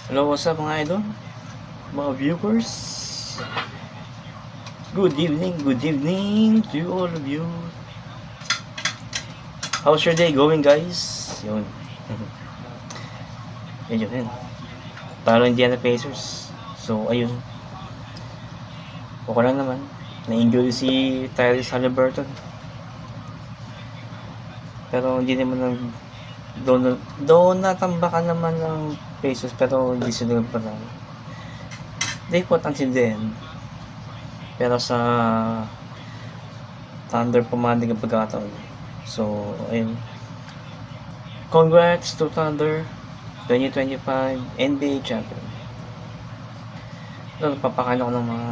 Hello, what's up mga idol? Mga viewers. Good evening to all of you. How's your day going, guys? Yun. Yun. Parang Indiana Pacers. So, ayun. Okay lang naman. Na-injury si Tyrese Haliburton. Pero hindi naman doon natambakan naman ng Pacers, pero hindi sila nagpanalo. They fought until the end. Pero sa Thunder pumanig ang pagkakataon. So, ayun. Congrats to Thunder 2025 NBA champion. So, papakain ako ng mga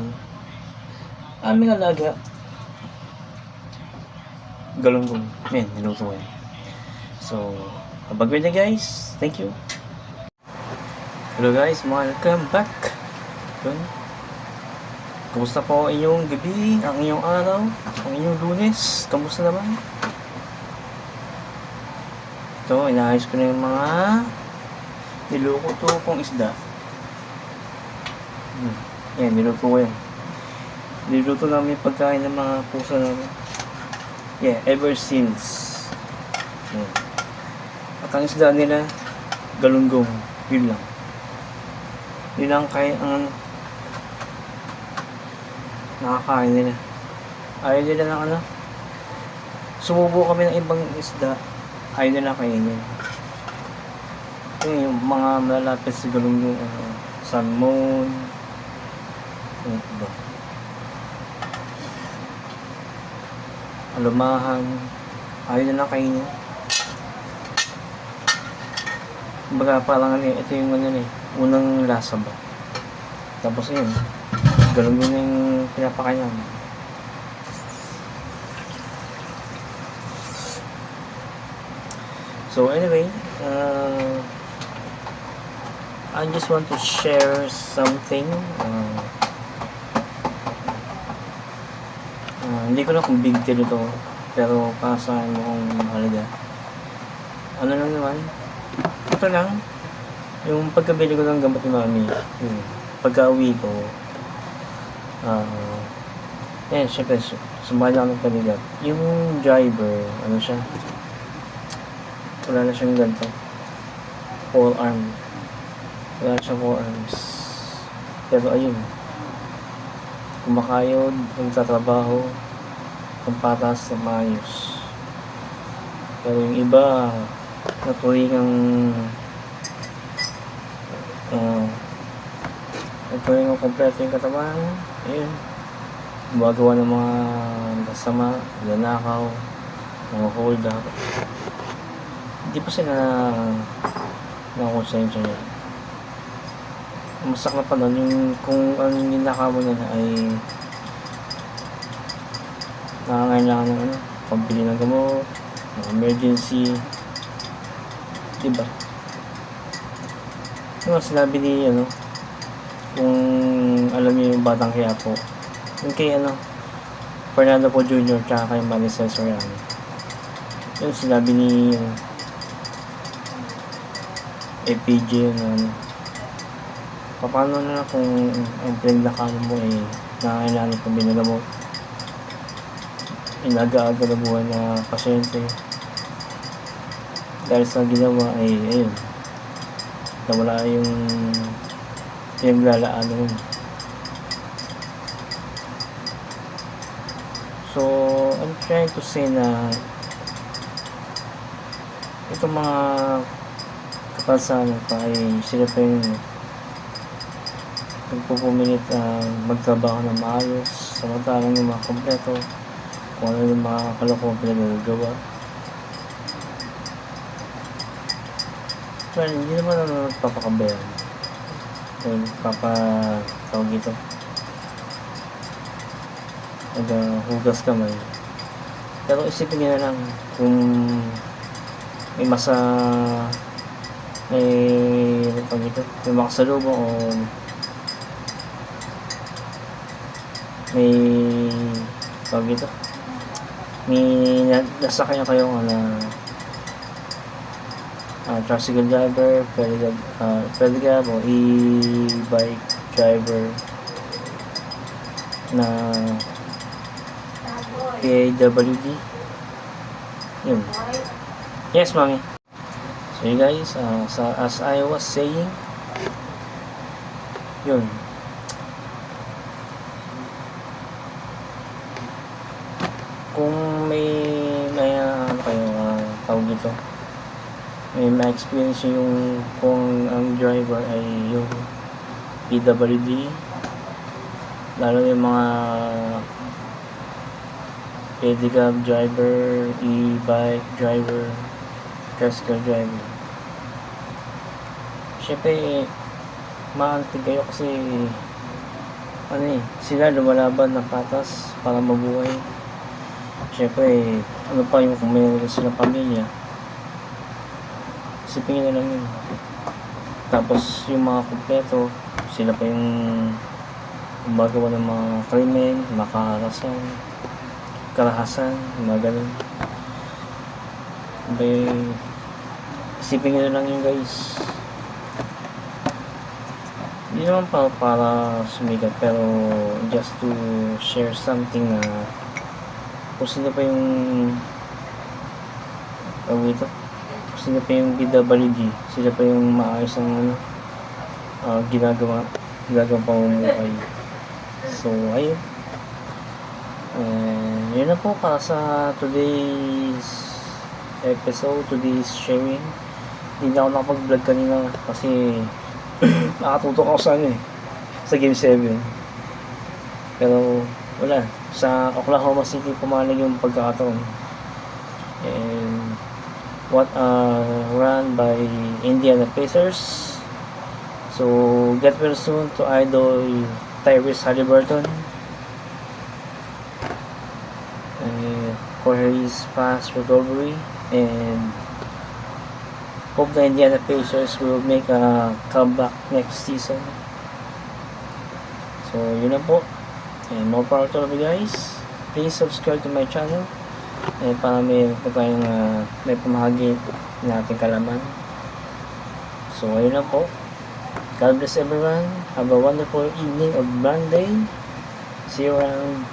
aming alaga. Galunggong. Men, niluto ko yan. So, have a great day, guys. Thank you. Hello guys, welcome back. Yun. Kumusta po ang inyong gabi, ang inyong araw, ang inyong Lunes? Kamusta naman? So, inaayos ko na yung mga niluto kong isda. Yan, niluto ko yan. Niluto namin pagkain ng mga pusa namin. Yeah, ever since. Yan. At ang isda nila, galunggong. Yun lang. Yun lang kaya ang nakakain nila. Ayaw nila ng ano. Sumubo kami ng ibang isda. Ayaw nila kainin. Yung mga malalapit sa galunggong, salmon, ano ba? Alumahan. Ayaw nila kainin. Kumbaga parang ito yung unang lasa ba. Tapos yun, galunggong na yung pinapakain namin. So anyway, I just want to share something. Hindi ko na kung big deal ito, pero para sa akin mukhang mahalaga. Ano lang naman, ito lang, yung pagkabili ko ng gamot ni Mami, pagka-uwi ko, syempre, sumali ako ng paligat. Yung driver, ano siya, wala na siyang ganito, forearm. Wala siyang forearms. Pero ayun, kumakayod, nagtatrabaho, ang patas na maayos. Pero yung iba, naturingang kompleto yung katawan, ayun, gumagawa ng mga masama, nanakaw, mga hold up. Hindi pa sila nakakonsensya niya. Masak na pa nun yung kung ang ninakaw mo nila ay nakangailangan ng pambili ng gamot, ng emergency, diba? Yung sinabi ni kung alam niyo yung Batang Quiapo, yung kay Fernando Po Jr. tsaka kay Maricel Soriano, yung sinabi ni APJ paano na kung ang pinaglakalan mo ay nakakailangan kung binagamot, inaga-aga na buhay na pasyente, dahil sa ginawa ay ayun, nawala yung pinaglalaanan. So I'm trying to say na itong mga kapansanan pa ay sila pa yung nagpupumilit magtrabaho na maayos, samantalang yung mga kompleto kung ano yung mga kalokohan pinagagawa. Well, hindi naman nagpapakabayan, tawag dito, hugas kamay. Pero isipin nyo na lang kung may may makasalubong o may tawag dito, may nasakyan kayo na tricycle driver, pedicab o e-bike driver na PAWD. Yun. Yes, mami. So yun guys, as I was saying, yun. Kung may ano kayo, tawag dito, may ma-experience yung kung ang driver ay yung PWD, lalo yung mga pedicab driver, e-bike driver, tricycle driver. Siyempre, maantig kayo kasi sila lumalaban ng patas para mabuhay. Siyempre, ano pa yung kung mayroon silang pamilya, isipin nyo na lang yun. Tapos yung mga kumpleto, sila pa yung gumagawa ng mga krimen, karahasan, mga ganun. Isipin nyo na lang yun guys. Hindi naman para sumigat, pero just to share something na kung sino pa yung kung sino pa yung PWD, sila pa yung maayos ang ginagawa pamumuhay. So ayun, yun na po para sa today's episode, today's sharing. Hindi na ako nakapag-vlog kanina kasi nakatutok ako sa Game 7, pero wala, sa Oklahoma City pumalag yung pagkakataon, and run by Indiana Pacers. So get well soon to idol Tyrese Haliburton for his fast recovery, and hope the Indiana Pacers will make a comeback next season. So yun na po, and more power to you guys. Please subscribe to my channel, and para may tayong may pamahagi nating kalaman. So ayun na po, God bless everyone. Have a wonderful evening of Monday. See you around.